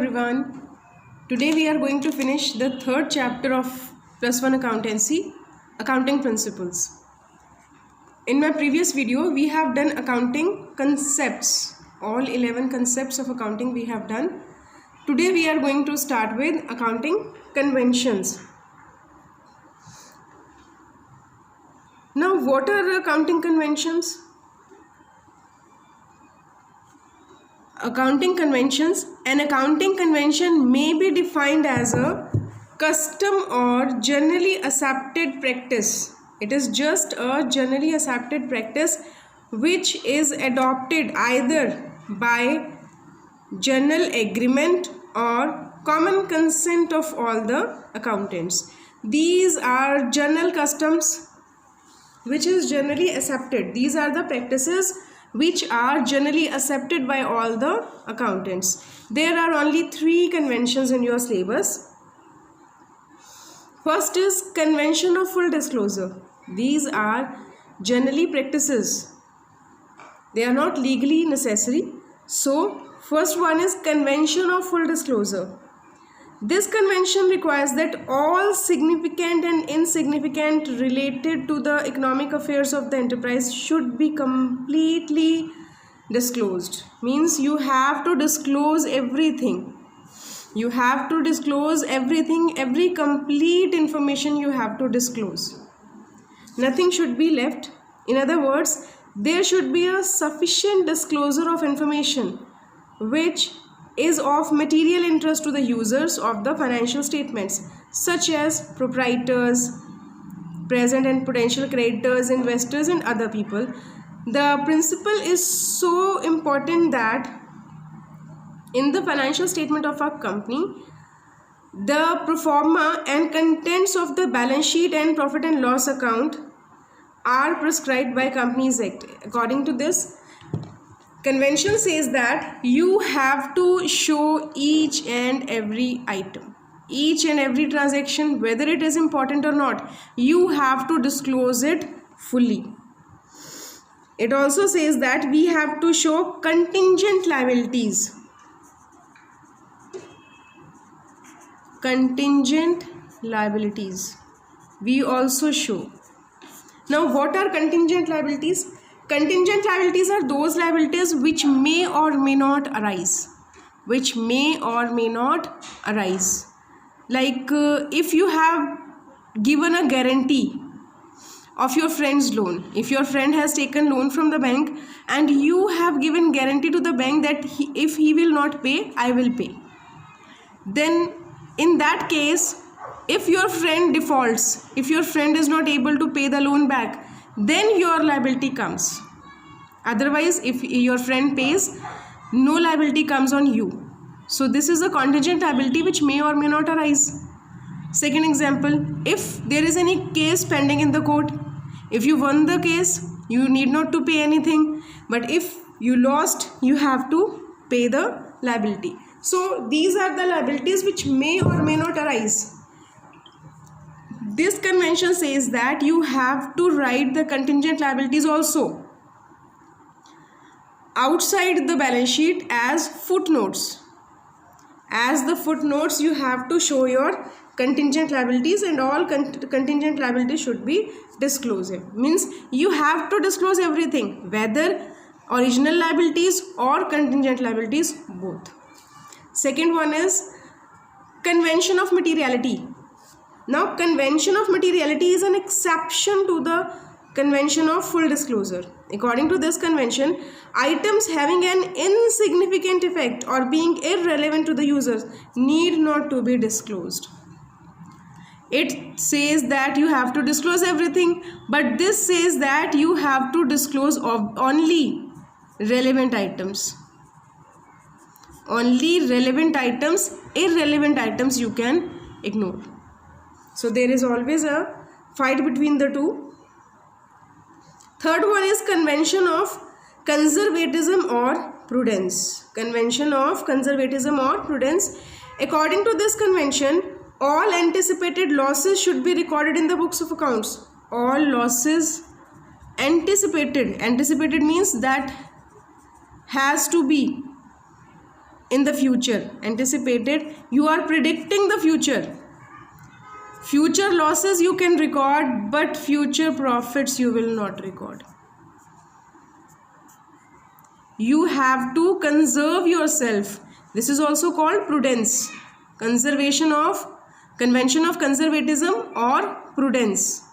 everyone. Today we are going to finish the third chapter of Plus One Accountancy, Accounting Principles. In my previous video, we have done accounting concepts. All 11 concepts of accounting we have done. Today we are going to start with accounting conventions. Now, what are accounting conventions? Accounting conventions. An accounting convention may be defined as a custom or generally accepted practice. It is just a generally accepted practice which is adopted either by general agreement or common consent of all the accountants. These are general customs which is generally accepted. These are the practices which are generally accepted by all the accountants. There are only 3 conventions in your syllabus. First is convention of full disclosure. These are generally practices. They are not legally necessary. So, first one is convention of full disclosure. This convention requires that all significant and insignificant related to the economic affairs of the enterprise should be completely disclosed. Means you have to disclose everything. You have to disclose everything, every complete information you have to disclose. Nothing should be left. In other words, there should be a sufficient disclosure of information which is of material interest to the users of the financial statements, such as proprietors, present and potential creditors, investors and other people. The principle is so important that in the financial statement of a company, the pro forma and contents of the balance sheet and profit and loss account are prescribed by Companies Act. According to this, convention says that you have to show each and every item, each and every transaction, whether it is important or not. You have to disclose it fully. It also says that we have to show contingent liabilities. Contingent liabilities. We also show. Now, what are contingent liabilities? Contingent liabilities are those liabilities which may or may not arise. Which may or may not arise. Like if you have given a guarantee of your friend's loan. If your friend has taken loan from the bank and you have given guarantee to the bank that if he will not pay, I will pay. Then in that case, if your friend defaults, if your friend is not able to pay the loan back, then your liability comes. Otherwise, if your friend pays, no liability comes on you. So this is a contingent liability which may or may not arise. Second example, if there is any case pending in the court, if you won the case, you need not to pay anything. But if you lost, you have to pay the liability. So these are the liabilities which may or may not arise. This convention says that you have to write the contingent liabilities also outside the balance sheet as footnotes. As the footnotes, you have to show your contingent liabilities, and all contingent liabilities should be disclosed. Means you have to disclose everything, whether original liabilities or contingent liabilities, both. Second one is convention of materiality. Now, convention of materiality is an exception to the convention of full disclosure. According to this convention, items having an insignificant effect or being irrelevant to the users need not to be disclosed. It says that you have to disclose everything, but this says that you have to disclose only relevant items. Only relevant items, irrelevant items you can ignore. So there is always a fight between the two. Third one is convention of conservatism or prudence. Convention of conservatism or prudence. According to this convention, all anticipated losses should be recorded in the books of accounts. All losses anticipated. Anticipated means that has to be in the future. Anticipated, you are predicting the future. Future losses you can record, but future profits you will not record. You have to conserve yourself. This is also called prudence. Convention of conservatism or prudence.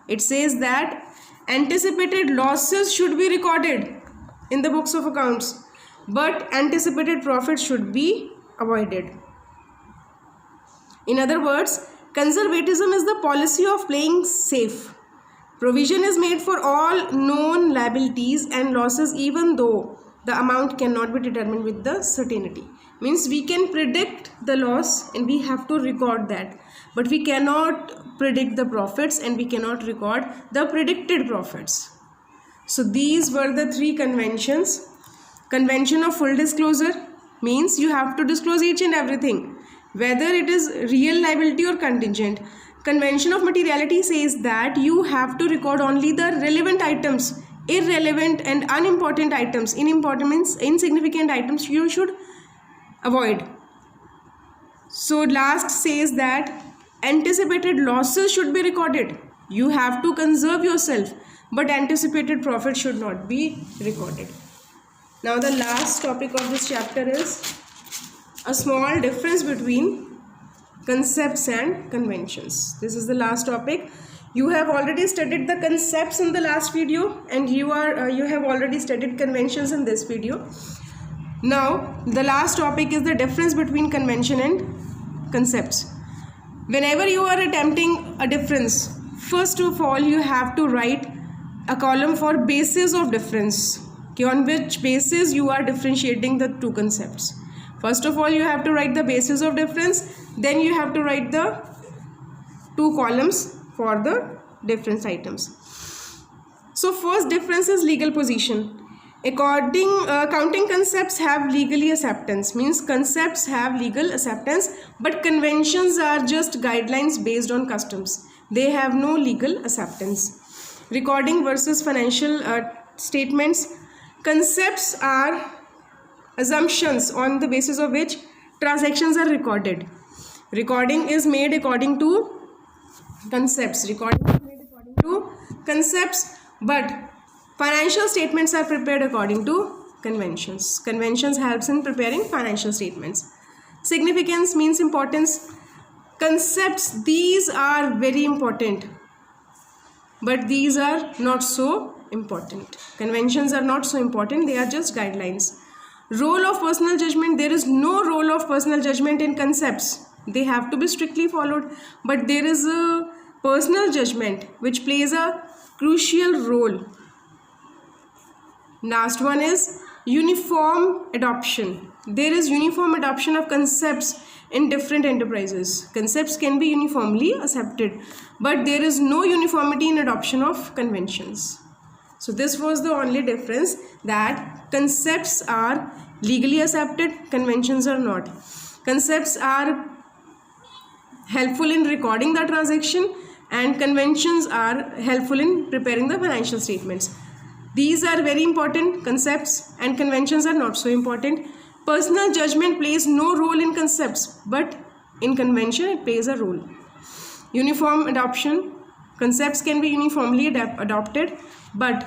It says that anticipated losses should be recorded in the books of accounts, but anticipated profits should be avoided. In other words, conservatism is the policy of playing safe. Provision is made for all known liabilities and losses even though the amount cannot be determined with the certainty. Means we can predict the loss and we have to record that, but we cannot predict the profits and we cannot record the predicted profits. So these were the three conventions. Convention of full disclosure means you have to disclose each and everything, whether it is real liability or contingent. Convention of materiality says that you have to record only the relevant items. Irrelevant and unimportant items, insignificant items, you should avoid. So last says that anticipated losses should be recorded. You have to conserve yourself, but anticipated profit should not be recorded. Now the last topic of this chapter is a small difference between concepts and conventions. This is the last topic. You have already studied the concepts in the last video and you have already studied conventions in this video. Now the last topic is the difference between convention and concepts. Whenever you are attempting a difference, first of all you have to write a column for basis of difference. Okay, on which basis you are differentiating the two concepts. First of all you have to write the basis of difference, then you have to write the two columns for the difference items. So first difference is legal position. Accounting concepts have legally acceptance, means concepts have legal acceptance, but conventions are just guidelines based on customs. They have no legal acceptance. Recording versus financial statements. Concepts are assumptions on the basis of which transactions are recorded. Recording is made according to concepts. But financial statements are prepared according to conventions. Conventions helps in preparing financial statements. Significance means importance. Concepts, these are very important, but these are not so important. Conventions are not so important, they are just guidelines. Role of personal judgment, there is no role of personal judgment in concepts. They have to be strictly followed, but there is a personal judgment which plays a crucial role. Last one is uniform adoption. There is uniform adoption of concepts in different enterprises. Concepts can be uniformly accepted, but there is no uniformity in adoption of conventions. So this was the only difference, that concepts are legally accepted, conventions are not. Concepts are helpful in recording the transaction and conventions are helpful in preparing the financial statements. These are very important, concepts, and conventions are not so important. Personal judgment plays no role in concepts, but in convention it plays a role. Uniform adoption, concepts can be uniformly adopted, but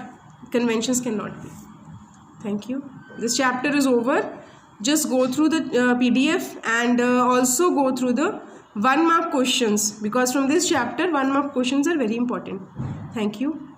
conventions cannot be. Thank you. This chapter is over. Just go through the PDF and also go through the 1 mark questions, because from this chapter 1 mark questions are very important. Thank you.